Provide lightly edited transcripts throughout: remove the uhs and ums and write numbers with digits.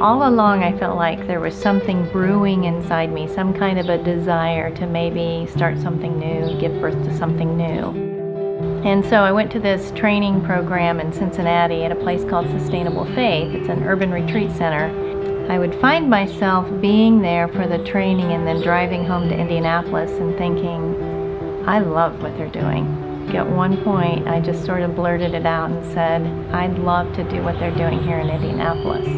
All along I felt like there was something brewing inside me, some kind of a desire to maybe start something new, give birth to something new. And so I went to this training program in Cincinnati at a place called Sustainable Faith. It's an urban retreat center. I would find myself being there for the training and then driving home to Indianapolis and thinking, I love what they're doing. At one point, I just sort of blurted it out and said, I'd love to do what they're doing here in Indianapolis.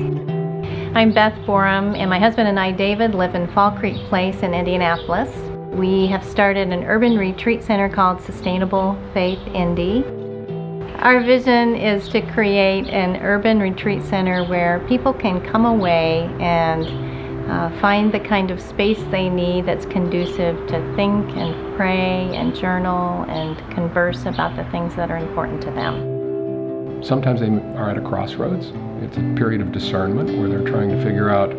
I'm Beth Booram, and my husband and I, David, live in Fall Creek Place in Indianapolis. We have started an urban retreat center called Sustainable Faith Indy. Our vision is to create an urban retreat center where people can come away and find the kind of space they need that's conducive to think and pray and journal and converse about the things that are important to them. Sometimes they are at a crossroads. It's a period of discernment where they're trying to figure out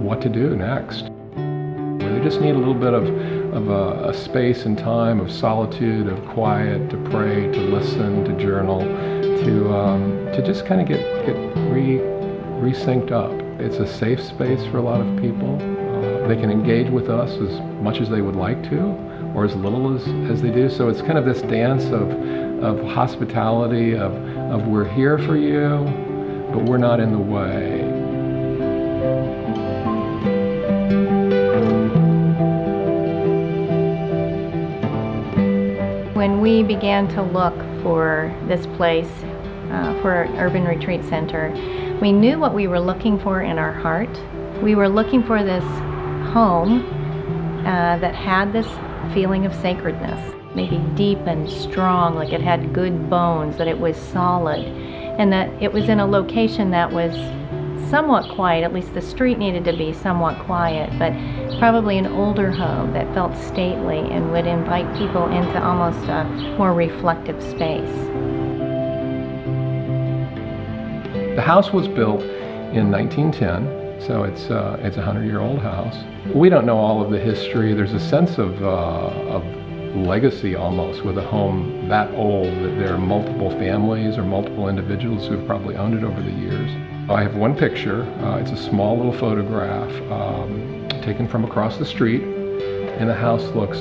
what to do next. Where they just need a little bit of a space and time of solitude, of quiet, to pray, to listen, to journal, to just kind of get re-synced up. It's a safe space for a lot of people. They can engage with us as much as they would like to, or as little as they do. So it's kind of this dance of hospitality, of we're here for you, but we're not in the way. When we began to look for this place, for an urban retreat center, we knew what we were looking for in our heart. We were looking for this home that had this feeling of sacredness, maybe deep and strong, like it had good bones, that it was solid, and that it was in a location that was somewhat quiet. At least the street needed to be somewhat quiet, but probably an older home that felt stately and would invite people into almost a more reflective space. The house was built in 1910, so it's a 100-year-old house. We don't know all of the history. There's a sense of legacy almost with a home that old, that there are multiple families or multiple individuals who have probably owned it over the years. I have one picture. It's a small little photograph taken from across the street, and the house looks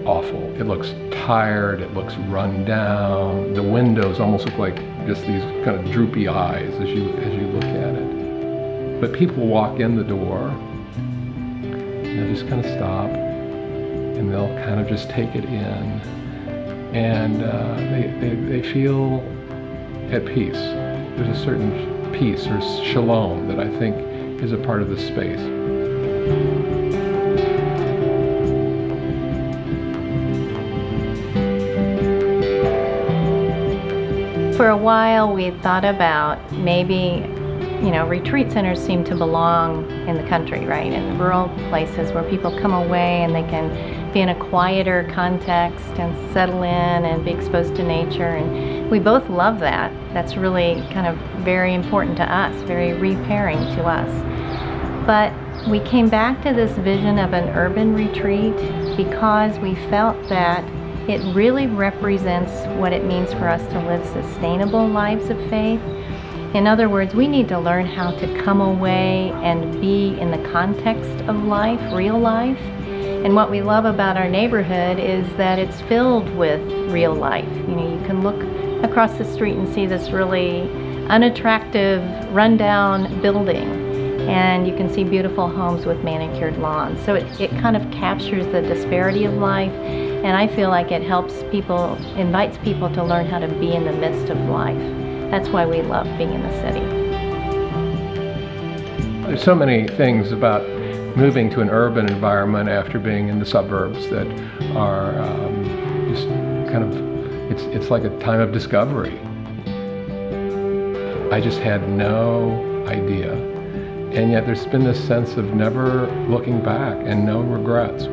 awful. It looks tired, it looks run down. The windows almost look like just these kind of droopy eyes as you look at it. But people walk in the door, and they'll just kind of stop, and they'll kind of just take it in, and they feel at peace. There's a certain peace or shalom that I think is a part of the space. For a while we thought about maybe, retreat centers seem to belong in the country, right? In rural places where people come away and they can be in a quieter context and settle in and be exposed to nature. And we both love that. That's really kind of very important to us, very repairing to us. But we came back to this vision of an urban retreat because we felt that it really represents what it means for us to live sustainable lives of faith. In other words, we need to learn how to come away and be in the context of life, real life. And what we love about our neighborhood is that it's filled with real life. You can look across the street and see this really unattractive, rundown building, and you can see beautiful homes with manicured lawns. So it kind of captures the disparity of life, and I feel like it helps people, invites people to learn how to be in the midst of life. That's why we love being in the city. There's so many things about moving to an urban environment after being in the suburbs that are just kind of, it's like a time of discovery. I just had no idea. And yet there's been this sense of never looking back and no regrets.